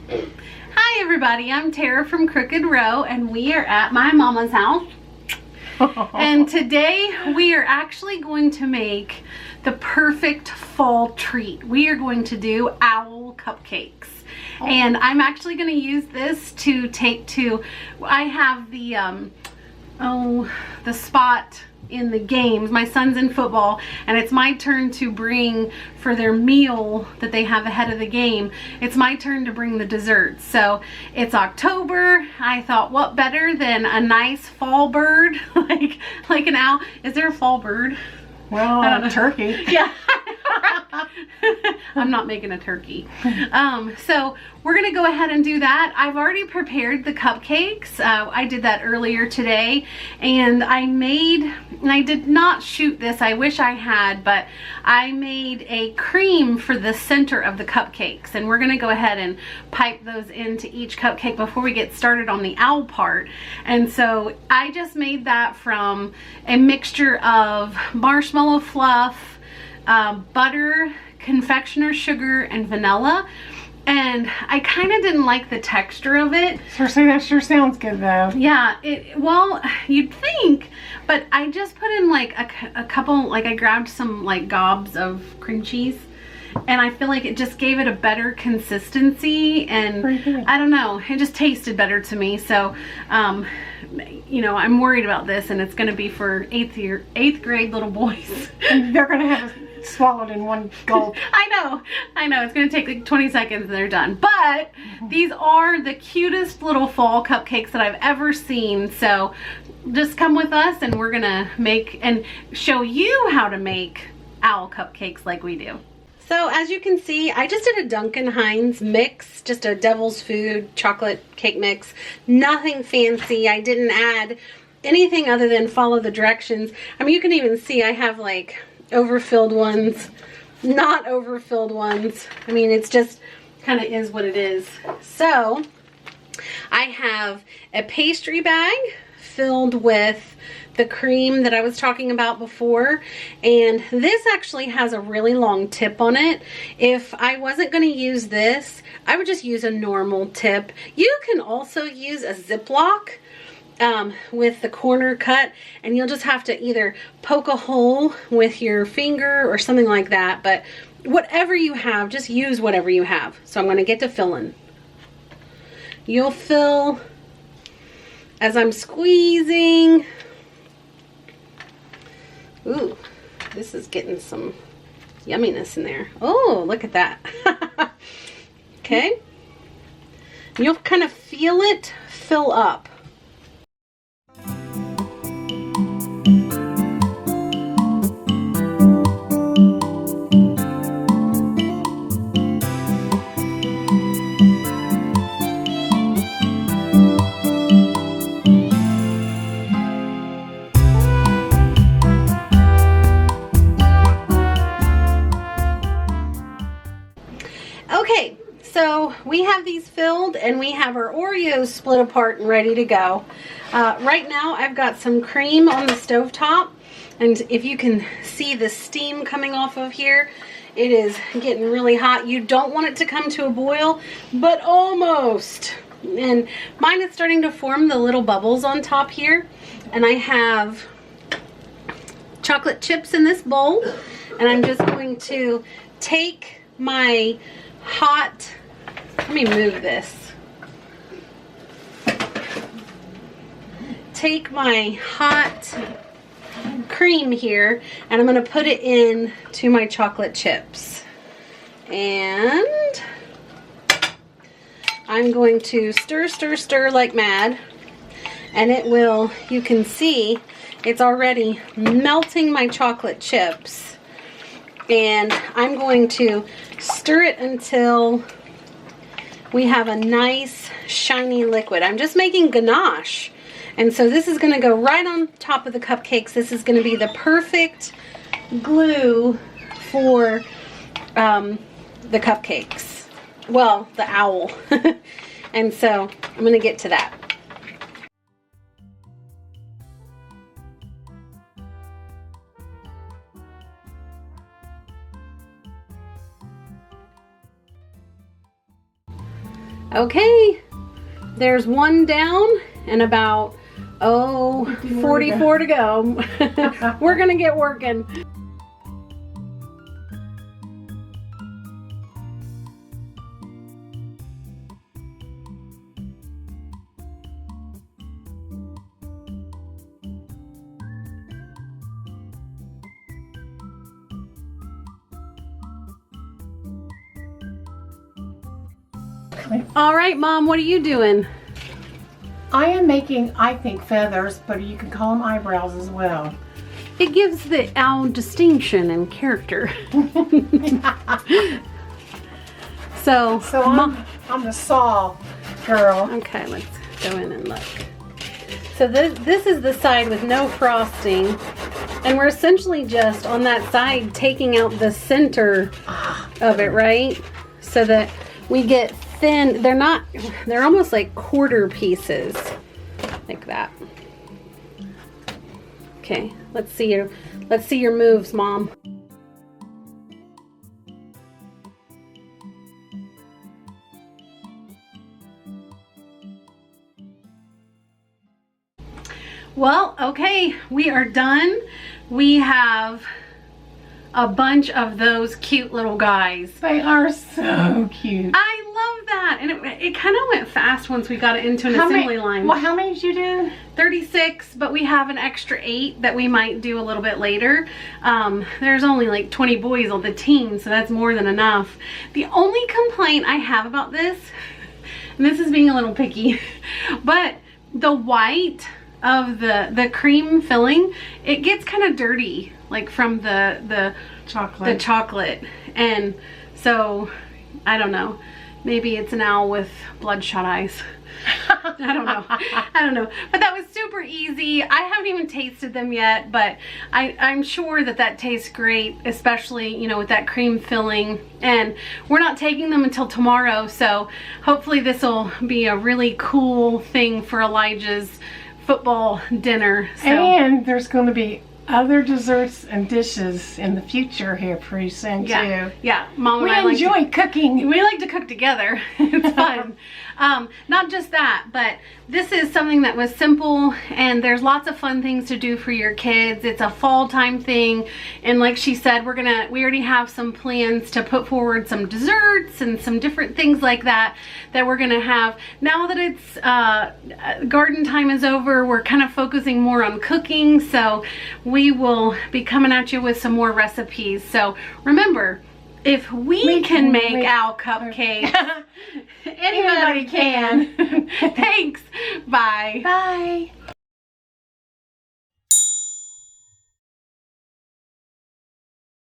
Hi everybody, I'm Tara from Crooked Row and we are at my mama's house. And today we are actually going to make the perfect fall treat. We are going to do owl cupcakes. And I'm actually going to use this to take to, I have the spot in the games. My son's in football and it's my turn to bring for their meal that they have ahead of the game. It's my turn to bring the desserts. So it's October. I thought what better than a nice fall bird like an owl. Is there a fall bird? Well, a turkey. Yeah. I'm not making a turkey. So we're gonna go ahead and do that. I've already prepared the cupcakes. I did that earlier today, and I did not shoot this. I wish I had, but I made a cream for the center of the cupcakes, and we're gonna go ahead and pipe those into each cupcake before we get started on the owl part. And so I just made that from a mixture of marshmallow fluff, butter, confectioner sugar, and vanilla. And I kind of didn't like the texture of it. That sure sounds good though. Yeah, well, you'd think, but I just put in like a couple, like I grabbed some like gobs of cream cheese, and I feel like it just gave it a better consistency, and I don't know, it just tasted better to me. So, you know, I'm worried about this, and it's going to be for eighth grade little boys. And they're going to have it swallowed in one gulp. I know, it's going to take like 20 seconds and they're done. But these are the cutest little fall cupcakes that I've ever seen. So just come with us and we're going to make and show you how to make owl cupcakes like we do. So as you can see, I just did a Duncan Hines mix, just a devil's food chocolate cake mix. Nothing fancy. I didn't add anything other than follow the directions. I mean, you can even see I have like overfilled ones, not overfilled ones. I mean, it's just kind of is what it is. So I have a pastry bag filled with the cream that I was talking about before, and this actually has a really long tip on it. If I wasn't going to use this, I would just use a normal tip. You can also use a Ziploc with the corner cut, and you'll just have to either poke a hole with your finger or something like that, but whatever you have, just use whatever you have. So I'm going to get to filling. You'll fill as I'm squeezing. Ooh, this is getting some yumminess in there. Oh, look at that. Okay. You'll kind of feel it fill up. Okay, so we have these filled and we have our Oreos split apart and ready to go. Right now I've got some cream on the stovetop, and if you can see the steam coming off of here, it is getting really hot. You don't want it to come to a boil, but almost. And mine is starting to form the little bubbles on top here, and I have chocolate chips in this bowl, and I'm just going to take my hot, let me move this. Take my hot cream here, and I'm going to put it in to my chocolate chips. And I'm going to stir, stir, stir like mad. And it will, you can see, it's already melting my chocolate chips. And I'm going to stir it until we have a nice shiny liquid. I'm just making ganache, and so this is going to go right on top of the cupcakes. This is going to be the perfect glue for the cupcakes, well, the owl. And so I'm going to get to that. Okay, there's one down and about 44 to go. We're gonna get working. All right, Mom, what are you doing? I am making, I think, feathers, but you can call them eyebrows as well. It gives the owl distinction and character. So I'm the saw girl. Okay, let's go in and look. So this is the side with no frosting, and we're essentially just on that side taking out the center of it, right? So that we get thin. They're almost like quarter pieces, like that. Okay, let's see your moves, Mom. Well, okay, we are done. We have a bunch of those cute little guys. They are so cute. I love that. And it kind of went fast once we got it into an assembly line. Well, how many did you do? 36, but we have an extra 8 that we might do a little bit later. There's only like 20 boys on the team, so that's more than enough. The only complaint I have about this, and this is being a little picky, but the white of the cream filling, it gets kind of dirty, like from the chocolate, and so I don't know, maybe it's an owl with bloodshot eyes. I don't know, but that was super easy. I haven't even tasted them yet, but I'm sure that tastes great, especially, you know, with that cream filling. And we're not taking them until tomorrow, so hopefully this will be a really cool thing for Elijah's football dinner. So. And there's going to be other desserts and dishes in the future here pretty soon too. Yeah, Mom and I enjoy cooking. We like to cook together. It's fun. Not just that, but this is something that was simple, and there's lots of fun things to do for your kids. It's a fall time thing, and like she said, we already have some plans to put forward some desserts and some different things like that we're gonna have. Now that it's garden time is over, we're kind of focusing more on cooking, so we will be coming at you with some more recipes. So remember, if we can make owl cupcakes, anybody can. Thanks. Bye. Bye.